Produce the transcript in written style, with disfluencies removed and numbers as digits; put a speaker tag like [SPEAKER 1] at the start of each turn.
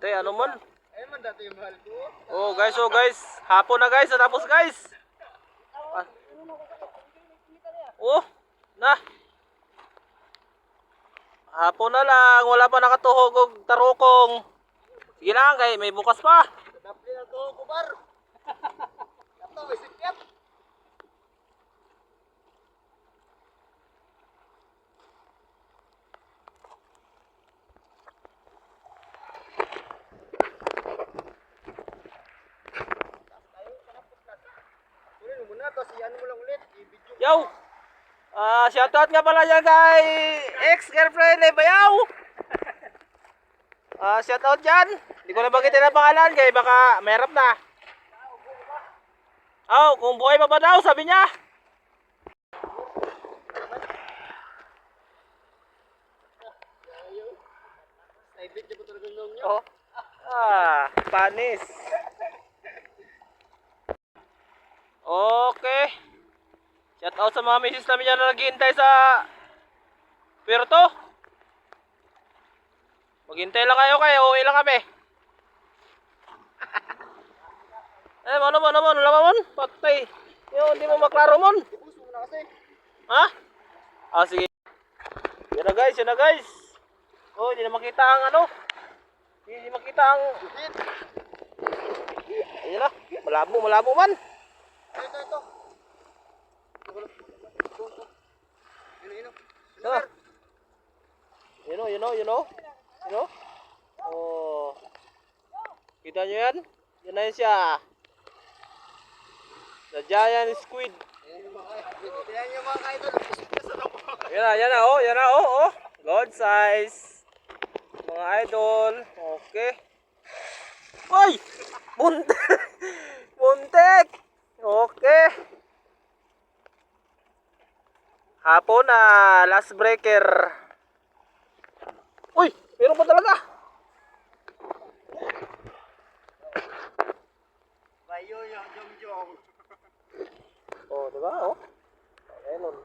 [SPEAKER 1] Tay, ano man?
[SPEAKER 2] Ayun man dati yung mahal ko.
[SPEAKER 1] Oh guys, hapon na guys, natapos guys. Ah. Oh, na. Hapon na lang, wala pa nakatuhog og tarukong. Sige lang kay may bukas pa.
[SPEAKER 2] Dapli na to, kubar. Kato, may sikyat. Kunin mo muna, tapos iyan mo lang ulit. I-video.
[SPEAKER 1] Yo. Shoutout nga pala yan kay ex-girlfriend ni Bayaw. Shoutout dyan. Hindi ko na bagitin ang pangalan kay baka merap na. Oh, kung buhay pa ba daw, sabi niya.
[SPEAKER 2] I-video ko talaga nung nyo.
[SPEAKER 1] Oh. Panis. Okay. Shoutout sa mga misis namin yan na naghihintay sa Puerto. Maghintay lang kayo kayo, uwi lang kami. Ano naman, patay. Yung hindi mo maklaro mon.
[SPEAKER 2] Ibus mo na kasi.
[SPEAKER 1] Ha? Sige. Yan na guys. Oh, hindi na makita ang ano. Hindi makita ang... Ayun na, malabo man.
[SPEAKER 2] Ito.
[SPEAKER 1] You know? Oh. Kita nyo yan? Yan na yun siya. The giant squid.
[SPEAKER 2] Tingnan nyo mga kaidol.
[SPEAKER 1] Yan na, oh. God size. Mga idol. Okay. Hoy! Muntik! Okay. Hapon na, last breaker. Uy! Meron pa talaga.
[SPEAKER 2] Bayo yung jom-jom.
[SPEAKER 1] Oh, diba? Oh. Ayun.